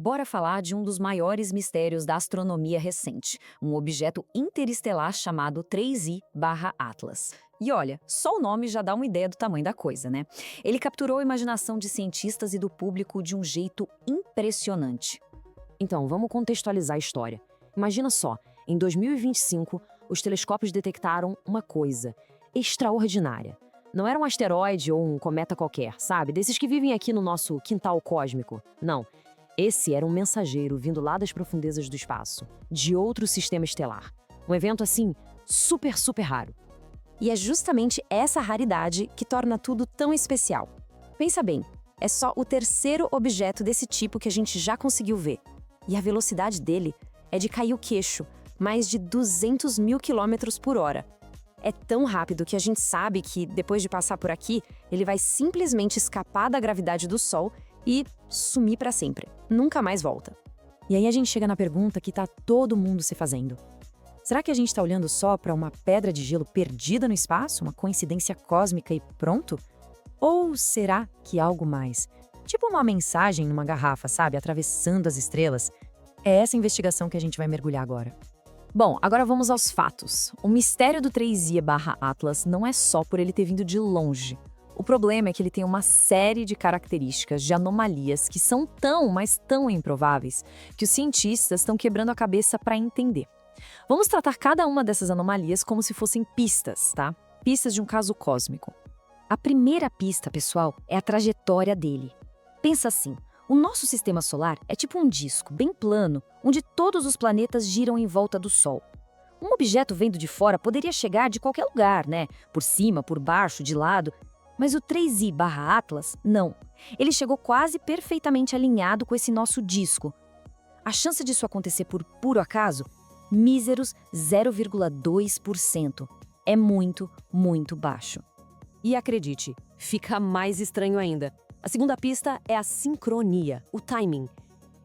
Bora falar de um dos maiores mistérios da astronomia recente, um objeto interestelar chamado 3I/Atlas. E olha, só o nome já dá uma ideia do tamanho da coisa, né? Ele capturou a imaginação de cientistas e do público de um jeito impressionante. Então, vamos contextualizar a história. Imagina só, em 2025, os telescópios detectaram uma coisa extraordinária. Não era um asteroide ou um cometa qualquer, sabe? Desses que vivem aqui no nosso quintal cósmico. Não. Esse era um mensageiro vindo lá das profundezas do espaço, de outro sistema estelar. Um evento assim, super, super raro. E é justamente essa raridade que torna tudo tão especial. Pensa bem, é só o terceiro objeto desse tipo que a gente já conseguiu ver. E a velocidade dele é de cair o queixo, mais de 200 mil quilômetros por hora. É tão rápido que a gente sabe que, depois de passar por aqui, ele vai simplesmente escapar da gravidade do Sol e sumir para sempre. Nunca mais volta. E aí a gente chega na pergunta que tá todo mundo se fazendo. Será que a gente está olhando só para uma pedra de gelo perdida no espaço, uma coincidência cósmica e pronto? Ou será que há algo mais? Tipo uma mensagem numa garrafa, sabe? Atravessando as estrelas. É essa investigação que a gente vai mergulhar agora. Bom, agora vamos aos fatos. O mistério do 3I/Atlas não é só por ele ter vindo de longe. O problema é que ele tem uma série de características, de anomalias que são tão, mas tão improváveis, que os cientistas estão quebrando a cabeça para entender. Vamos tratar cada uma dessas anomalias como se fossem pistas, tá? Pistas de um caso cósmico. A primeira pista, pessoal, é a trajetória dele. Pensa assim, o nosso sistema solar é tipo um disco bem plano, onde todos os planetas giram em volta do Sol. Um objeto vindo de fora poderia chegar de qualquer lugar, né? Por cima, por baixo, de lado. Mas o 3I/Atlas, não. Ele chegou quase perfeitamente alinhado com esse nosso disco. A chance disso acontecer por puro acaso? Míseros 0,2%. É muito, muito baixo. E acredite, fica mais estranho ainda. A segunda pista é a sincronia, o timing.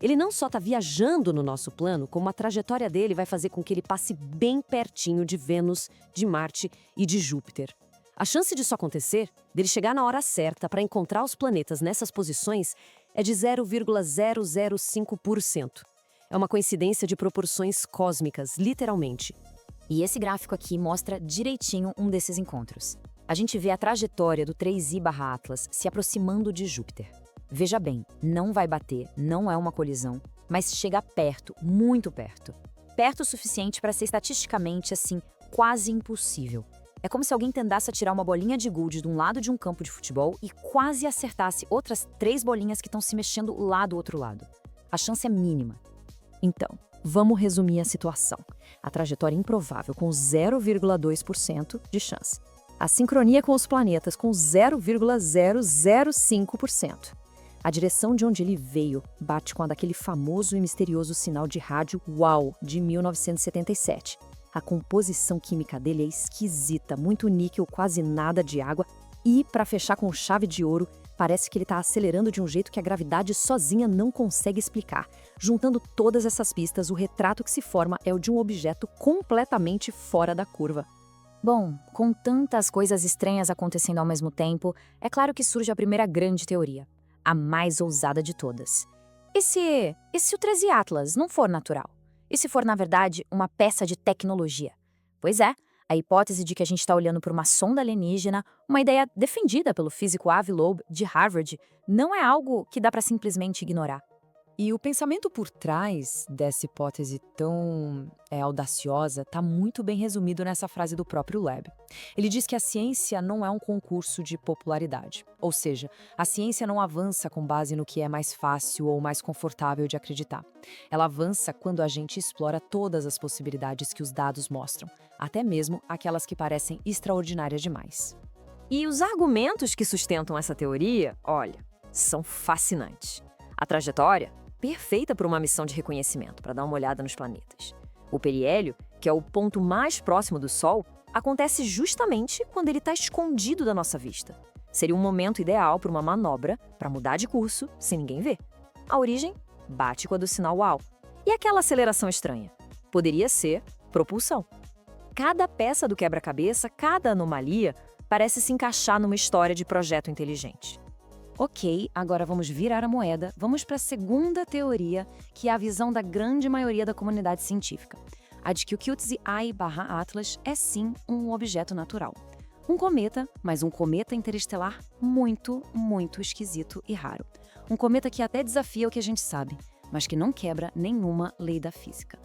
Ele não só está viajando no nosso plano, como a trajetória dele vai fazer com que ele passe bem pertinho de Vênus, de Marte e de Júpiter. A chance disso acontecer, dele chegar na hora certa para encontrar os planetas nessas posições, é de 0,005%. É uma coincidência de proporções cósmicas, literalmente. E esse gráfico aqui mostra direitinho um desses encontros. A gente vê a trajetória do 3I/Atlas se aproximando de Júpiter. Veja bem, não vai bater, não é uma colisão, mas chega perto, muito perto. Perto o suficiente para ser estatisticamente, assim, quase impossível. É como se alguém tentasse atirar uma bolinha de gude de um lado de um campo de futebol e quase acertasse outras 3 bolinhas que estão se mexendo lá do outro lado. A chance é mínima. Então, vamos resumir a situação. A trajetória improvável com 0,2% de chance. A sincronia com os planetas com 0,005%. A direção de onde ele veio bate com a daquele famoso e misterioso sinal de rádio UAU de 1977. A composição química dele é esquisita, muito níquel, quase nada de água. E, para fechar com chave de ouro, parece que ele está acelerando de um jeito que a gravidade sozinha não consegue explicar. Juntando todas essas pistas, o retrato que se forma é o de um objeto completamente fora da curva. Bom, com tantas coisas estranhas acontecendo ao mesmo tempo, é claro que surge a primeira grande teoria, a mais ousada de todas. E se o 3I/Atlas não for natural? E se for, na verdade, uma peça de tecnologia? Pois é, a hipótese de que a gente está olhando por uma sonda alienígena, uma ideia defendida pelo físico Avi Loeb, de Harvard, não é algo que dá para simplesmente ignorar. E o pensamento por trás dessa hipótese tão audaciosa está muito bem resumido nessa frase do próprio Loeb. Ele diz que a ciência não é um concurso de popularidade. Ou seja, a ciência não avança com base no que é mais fácil ou mais confortável de acreditar. Ela avança quando a gente explora todas as possibilidades que os dados mostram, até mesmo aquelas que parecem extraordinárias demais. E os argumentos que sustentam essa teoria, olha, são fascinantes. A trajetória perfeita para uma missão de reconhecimento, para dar uma olhada nos planetas. O periélio, que é o ponto mais próximo do Sol, acontece justamente quando ele está escondido da nossa vista. Seria um momento ideal para uma manobra, para mudar de curso, sem ninguém ver. A origem bate com a do sinal UAU. E aquela aceleração estranha? Poderia ser propulsão. Cada peça do quebra-cabeça, cada anomalia, parece se encaixar numa história de projeto inteligente. Ok, agora vamos virar a moeda, vamos para a segunda teoria, que é a visão da grande maioria da comunidade científica. A de que o Kutzi I/Atlas é sim um objeto natural. Um cometa, mas um cometa interestelar muito, muito esquisito e raro. Um cometa que até desafia o que a gente sabe, mas que não quebra nenhuma lei da física.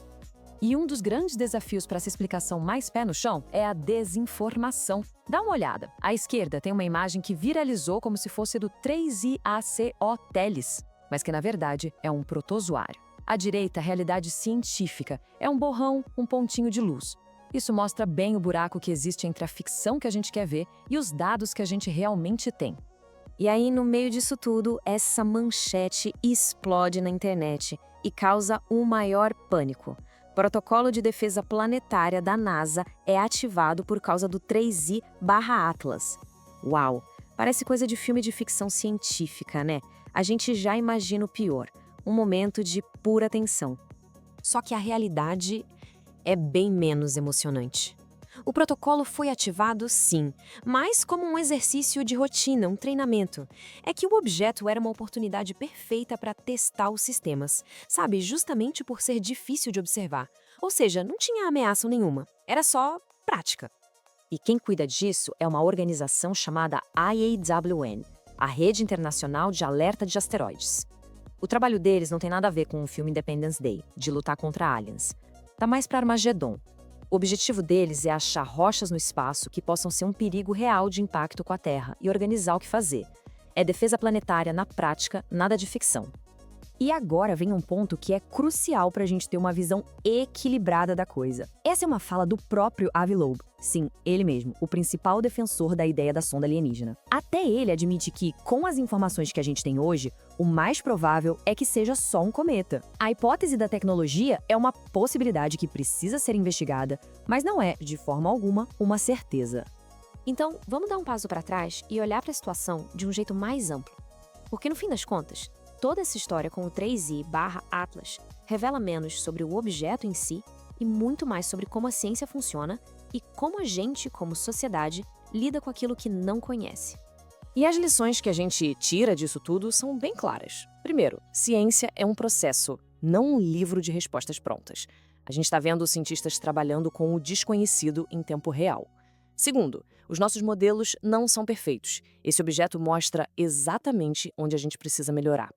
E um dos grandes desafios para essa explicação mais pé no chão é a desinformação. Dá uma olhada. À esquerda tem uma imagem que viralizou como se fosse do 3IACO Teles, mas que na verdade é um protozoário. À direita, a realidade científica. É um borrão, um pontinho de luz. Isso mostra bem o buraco que existe entre a ficção que a gente quer ver e os dados que a gente realmente tem. E aí, no meio disso tudo, essa manchete explode na internet e causa o maior pânico. Protocolo de Defesa Planetária da NASA é ativado por causa do 3I/Atlas. Uau! Parece coisa de filme de ficção científica, né? A gente já imagina o pior. Um momento de pura tensão. Só que a realidade é bem menos emocionante. O protocolo foi ativado, sim, mas como um exercício de rotina, um treinamento. É que o objeto era uma oportunidade perfeita para testar os sistemas, sabe? Justamente por ser difícil de observar. Ou seja, não tinha ameaça nenhuma, era só prática. E quem cuida disso é uma organização chamada IAWN, a Rede Internacional de Alerta de Asteroides. O trabalho deles não tem nada a ver com o filme Independence Day, de lutar contra aliens. Tá mais para Armagedon. O objetivo deles é achar rochas no espaço que possam ser um perigo real de impacto com a Terra e organizar o que fazer. É defesa planetária na prática, nada de ficção. E agora vem um ponto que é crucial para a gente ter uma visão equilibrada da coisa. Essa é uma fala do próprio Avi Loeb. Sim, ele mesmo, o principal defensor da ideia da sonda alienígena. Até ele admite que, com as informações que a gente tem hoje, o mais provável é que seja só um cometa. A hipótese da tecnologia é uma possibilidade que precisa ser investigada, mas não é, de forma alguma, uma certeza. Então, vamos dar um passo para trás e olhar para a situação de um jeito mais amplo. Porque, no fim das contas, toda essa história com o 3I/Atlas revela menos sobre o objeto em si e muito mais sobre como a ciência funciona e como a gente, como sociedade, lida com aquilo que não conhece. E as lições que a gente tira disso tudo são bem claras. Primeiro, ciência é um processo, não um livro de respostas prontas. A gente está vendo cientistas trabalhando com o desconhecido em tempo real. Segundo, os nossos modelos não são perfeitos. Esse objeto mostra exatamente onde a gente precisa melhorar.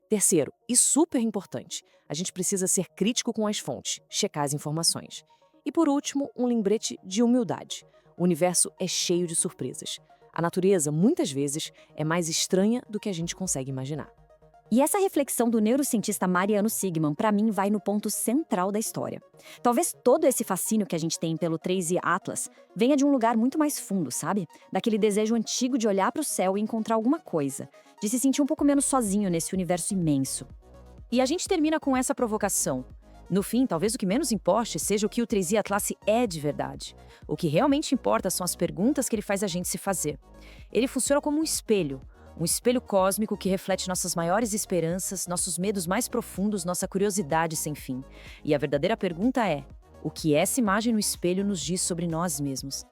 Terceiro, e super importante, a gente precisa ser crítico com as fontes, checar as informações. E por último, um lembrete de humildade. O universo é cheio de surpresas. A natureza, muitas vezes, é mais estranha do que a gente consegue imaginar. E essa reflexão do neurocientista Mariano Sigman, para mim, vai no ponto central da história. Talvez todo esse fascínio que a gente tem pelo 3I/Atlas venha de um lugar muito mais fundo, sabe? Daquele desejo antigo de olhar para o céu e encontrar alguma coisa, de se sentir um pouco menos sozinho nesse universo imenso. E a gente termina com essa provocação. No fim, talvez o que menos importe seja o que o 3I/Atlas é de verdade. O que realmente importa são as perguntas que ele faz a gente se fazer. Ele funciona como um espelho cósmico que reflete nossas maiores esperanças, nossos medos mais profundos, nossa curiosidade sem fim. E a verdadeira pergunta é: o que essa imagem no espelho nos diz sobre nós mesmos?